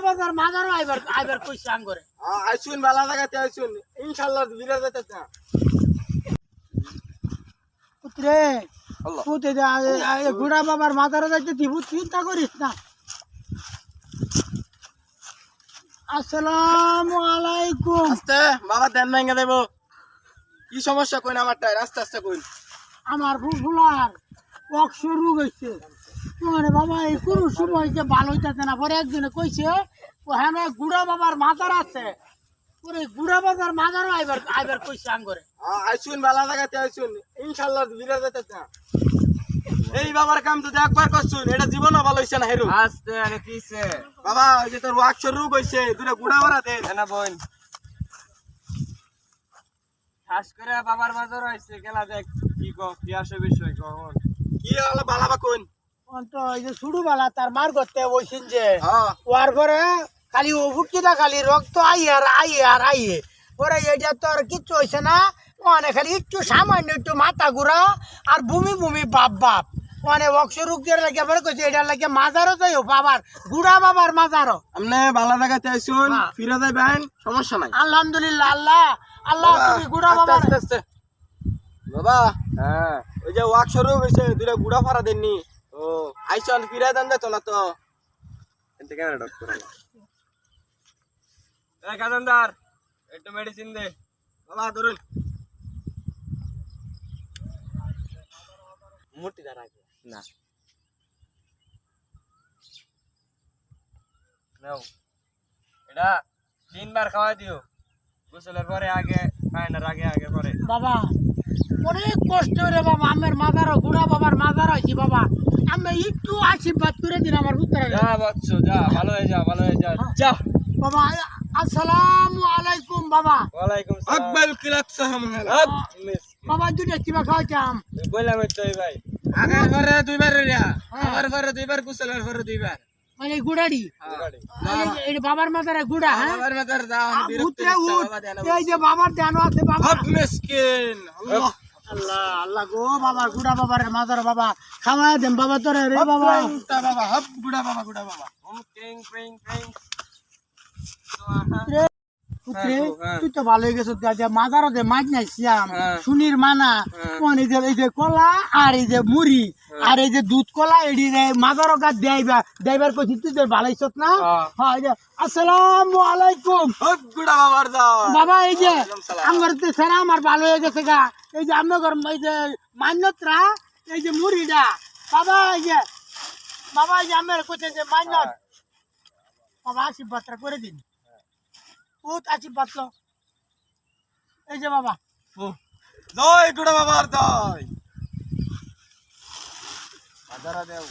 বাজার মাজারও আইবার কইছে আঙ্গরে আইছুন বালা জায়গাতে আইছুন ইনশাআল্লাহ বিরা যাইতাছ না পুত্রে আল্লাহ পুতে গুড়া বাবার মাজারও যাইতে দিব চিন্তা করিস না। আসসালামু আলাইকুম। আস্তে বাবা দেন ভাঙা দেব কি সমস্যা কইন আমারটাই আস্তে আস্তে কইন আমার ফুলার অক্সর রোগ হয়েছে মানে বাবা এই কোনো সময় যে ভালো হইতেছে না। পরে একজনে কইছে ওখানে গুড়া বাবার মাজার আছে, পরে গুড়া বাবার মাজারও আইবার কইছে আঙ্গরে আইছুন বালা জায়গাতে আইছুন ইনশাআল্লাহ বিরা যাইতাছ না। এই বাবার কাম যদি একবার করছুন এটা জীবনও ভালো হইছে না হেরু আস্তে আরে কিছে বাবা ওই যে তোর ওয়াকশর রোগ হইছে দুটা গুড়া মারা দে না বোন খাস করে বাবার বাজার হইছে গেলা দেখ কি আসে বিষয় কখন কি হলো বালাবা কোন অন্ত এই যে ছুড়ুবালা তার মার করতে বইছেন যে হ্যাঁ ওয়ার পরে খালি ও ফুটকিটা খালি রক্ত আইয়ে পরে এটা তো আর কিচ্ছু হয়েছে না। মানে খালি একটু সামান্য একটু মাথা ঘুরা আর বমি বাপ মানে অক্সর রোগের লাগে পরে কইছে এটা লাগে মাজারও যাইও বাবার গুড়া বাবার মাজারও। আমনে বালা জায়গাতে আইছুন হ্যাঁ। ফিরে যাইবেন সমস্যা নাই আলহামদুলিল্লাহ আল্লাহ তুমি গুড়া বাবার আস্তে আস্তে বাবা হ্যাঁ ওই যে ওয়াকশর রোগ হইছে দুটা গুড়া ফাড়া দেননি ও আইছন ফিরে দেন দে তোলা তো এতে কেন ডক্টর এ কাজনদার একটু মেডিসিন দে বাবা ধরুন মুটি দাঁড়া না নাও এটা 3 বার খাওয়া দিও গোসলের পরে আগে খায়নার আগে পরে বাবা অনেক কষ্ট রে বাবা আমার মাজারও গুড়া বাবার মাজার হয়েছি বাবা আমি একটু আশীর্বাদ করে দিন আমার পুত্রের। যা বাচ্চু যা ভালো হয়ে যা যা বাবা আসসালামু আলাইকুম বাবা। ওয়ালাইকুম সালাম আকবাল কিলাক সাহাম আপ মিস বাবা দুটো কিবা খাওয়াইতাম বললাম তো ভাই আগের পরে দুইবার রিয়া আমার পরে দুইবার কুশলের পরে দুইবার মানে গুড়াড়ি এই বাবার মাজারে গুড়া হ্যাঁ আমার মাদার দাও বিরক্ত পুত্রে উঠ এই যে বাবার ধ্যান আছে বাবা হব মিসকিন আল্লাহ আল্লাহ গো বাবা গুড়া বাবার মাজার বাবা খাওয়াই দেন বাবা তোরে রে বাবা বাবা হব গুড়া বাবা ক্রিং ক্রিং ক্রিং পুত্রে তুই তো ভালো হয়ে গেছিস মাজারও দে মাছ নাই শ্যাম সুনির মানা এই যে কলা আর এই যে মুড়ি আর এই যে দুধ কলা এডি মাজারও গাছ দেয়বার কইছিস তুই তো ভালো হইছিস না। হ্যাঁ এই যে আসসালামু আলাইকুম হব গুড়া বাবার দাও বাবা এই যে আমার তো সারা আমার ভালো হয়ে গেছে গা এই যে আমার এই যে মান্যতরা এই যে মুড়িটা বাবা এই যে আমার কোথায় যে মান্যত বাবা আশীর্বাদটা করে দিন বহুত আশীর্বাদ লো এই যে বাবা জয় গুড়া বাবার জয় বাজারা দেও